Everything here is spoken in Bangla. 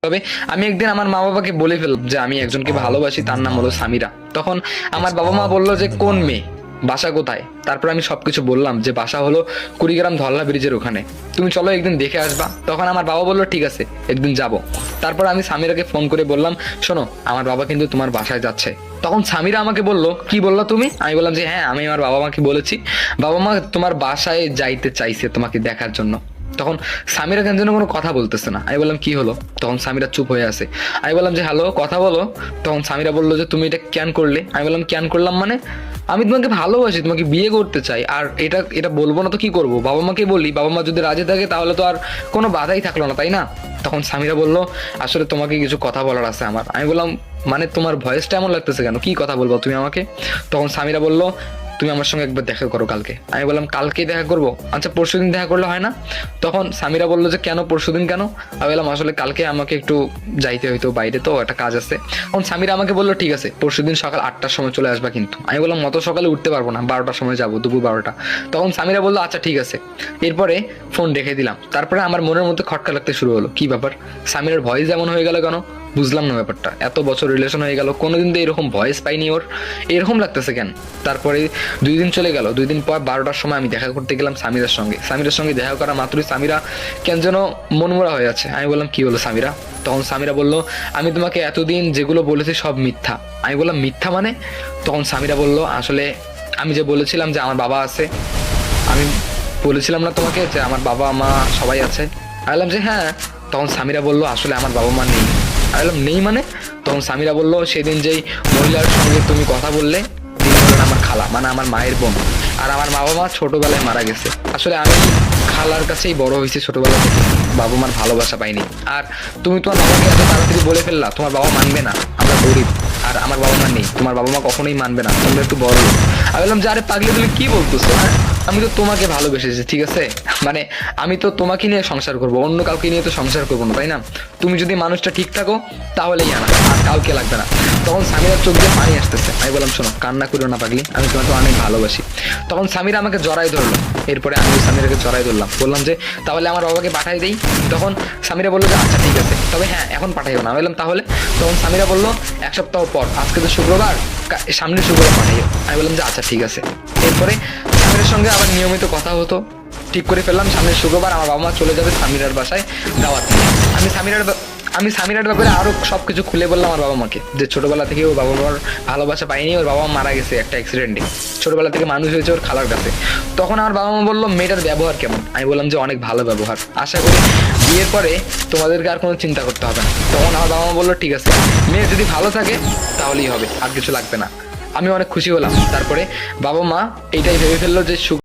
তবে আমি একদিন আমার মা বাবাকে বলে ফেললাম যে আমি একজনকে ভালোবাসি, তার নাম হলো সামিরা। তখন আমার বাবা মা বললো যে কোন মেয়ে, বাসা কোথায়। তারপর আমি সবকিছু বললাম যে বাসা হলো কুড়িগ্রাম ধল্লা ব্রিজের ওখানে, তুমি চলো একদিন দেখে আসবা। তখন আমার বাবা বললো ঠিক আছে, একদিন যাব। তারপর আমি সামিরাকে ফোন করে বললাম শোনো, আমার বাবা কিন্তু তোমার বাসায় যাচ্ছে। তখন সামিরা আমাকে বললো কি বললা তুমি? আমি বললাম যে হ্যাঁ, আমি আমার বাবা মাকে বলেছি, বাবা মা তোমার বাসায় যাইতে চাইছে তোমাকে দেখার জন্য। তখন সামিরা কেন যেন কোনো কথা বলতেছে না। আমি বললাম কি হলো? তখন সামিরা চুপ হয়ে আছে। আমি বললাম যে হ্যালো, কথা বলো। তখন সামিরা বললো যে তুমি এটা কেন করলে? আমি বললাম কেন করলাম মানে, আমি তোমাকে ভালোবাসি, তোমাকে বিয়ে করতে চাই, আর এটা এটা বলবো না তো কি করবো? বাবা মাকে বলি, বাবা মা যদি রাজি থাকে তাহলে তো আর কোনো বাধাই থাকলো না, তাই না? তখন সামিরা বললো আসলে তোমাকে কিছু কথা বলার আছে আমার। আমি বললাম মানে তোমার ভয়েসটা এমন লাগতেছে কেন, কি কথা বলবো তুমি আমাকে? তখন সামিরা বললো তুমি আমার সঙ্গে একবার দেখা করো কালকে। আমি বললাম কালকে দেখা করবো? আচ্ছা পরশুদিন দেখা করলে হয় না? তখন সামিরা বললো যে কেন পরশুদিন কেন? আমি বললাম আসলে কালকে আমাকে একটু যাইতে হইতো বাইরে, তো একটা কাজ আছে। তখন সামিরা আমাকে বললো ঠিক আছে, পরশুদিন সকাল 8টার সময় চলে আসবা কিন্তু। আমি বললাম অত সকালে উঠতে পারবো না, 12টার সময় যাবো, দুপুর 12টা। তখন সামিরা বললো আচ্ছা ঠিক আছে। এরপরে ফোন রেখে দিলাম। তারপরে আমার মনের মধ্যে খটকা লাগতে শুরু হলো, কি ব্যাপার, সামিরার ভয়েস যেমন হয়ে গেল কেন? বুঝলাম না ব্যাপারটা, এত বছর রিলেশন হয়ে গেল, কোনোদিন তো এরকম ভয়েস পাইনি ওর, এরকম লাগতেছে কেন? তারপরে 2 দিন চলে গেল। 2 দিন পর 12টার সময় আমি দেখা করতে গেলাম সামিরার সঙ্গে। সামিরার সঙ্গে দেখা করা মাত্রই সামিরা কেন যেন মনমরা হয়ে আছে। আমি বললাম কি হলো সামিরা? তখন সামিরা বললো আমি তোমাকে এতদিন যেগুলো বলেছি সব মিথ্যা। আমি বললাম মিথ্যা মানে? তখন সামিরা বললো আসলে আমি যে বলেছিলাম যে আমার বাবা আছে, আমি বলেছিলাম না তোমাকে যে আমার বাবা মা সবাই আছে? আমি বললাম যে হ্যাঁ। তখন সামিরা বললো আসলে আমার বাবা মা নেই। আমি বললাম নেই মানে? তখন সামিরা বললো সেদিন যেই মহিলার সঙ্গে তুমি কথা বললে তিনি হলেন আমার খালা, মানে আমার মায়ের বোন। আর আমার বাবা মা ছোটবেলায় মারা গেছে। আসলে আমি খালার কাছেই বড় হয়েছি ছোটবেলা থেকে, বাবা মার ভালোবাসা পাইনি। আর তুমি তোমার বাবাকে এত তাড়াতাড়ি বলে ফেললা তোমার বাবা মানবে না, আমরা গরিব, আর আমার বাবা মা নেই, তোমার বাবা মা কখনোই মানবে না, তোমরা একটু বড় লোক। আমি বললাম যে আরে পাগলি বলে কি বলতেছো? হ্যাঁ, আমি তো তোমাকে ভালোবেসেছি, ঠিক আছে? মানে আমি তো তোমাকে নিয়ে সংসার করব, অন্য কাউকে নিয়ে তো সংসার করবো না, তাই না? তুমি যদি মানুষটা ঠিক থাকো তাহলেই আনা, আর কাউকে লাগবে না। তখন সামিরার চোখ দিয়ে পানি আসতেছে। আমি বললাম শোনো, কান্না করো না পাগলি, আমি তোমাকে অনেক ভালোবাসি। তখন সামিরা আমাকে জড়াই ধরলো। এরপরে আমি সামিরাকে জড়াই ধরলাম, বললাম যে তাহলে আমার বাবাকে পাঠাই দেই। তখন সামিরা বললো যে আচ্ছা ঠিক আছে, তবে হ্যাঁ এখন পাঠাইও না। আমি বললাম তাহলে? তখন সামিরা বললো 1 সপ্তাহ পর, আজকে তো শুক্রবার, সামনের শুক্রবার পাঠাইও। আমি বললাম যে আচ্ছা ঠিক আছে। এরপরে সামিরার সঙ্গে আবার নিয়মিত কথা হতো। ঠিক করে ফেললাম সামনের শুক্রবার আমার বাবা মা চলে যাবে সামিরার বাসায় দাওয়াত নিয়ে। আমি সামিরার ব্যাপারে আরো সবকিছু খুলে বললাম আমার বাবা মাকে, যে ছোটবেলা থেকে ওর বাবা মার ভালোবাসা পাইনি, ওর বাবা মা মারা গেছে একটা অ্যাক্সিডেন্টে, ছোটবেলা থেকে মানুষ হয়েছে ওর খালার কাছে। তখন আমার বাবা মা বললো মেয়েটার ব্যবহার কেমন? আমি বললাম যে অনেক ভালো ব্যবহার, আশা করি বিয়ের পরে তোমাদেরকে আর কোনো চিন্তা করতে হবে না। তখন আমার বাবা মা বললো ঠিক আছে, মেয়ে যদি ভালো থাকে তাহলেই হবে, আর কিছু লাগবে না। আমি অনেক খুশি হলাম। তারপরে বাবা মা এইটাই ভেবে ফেললো যে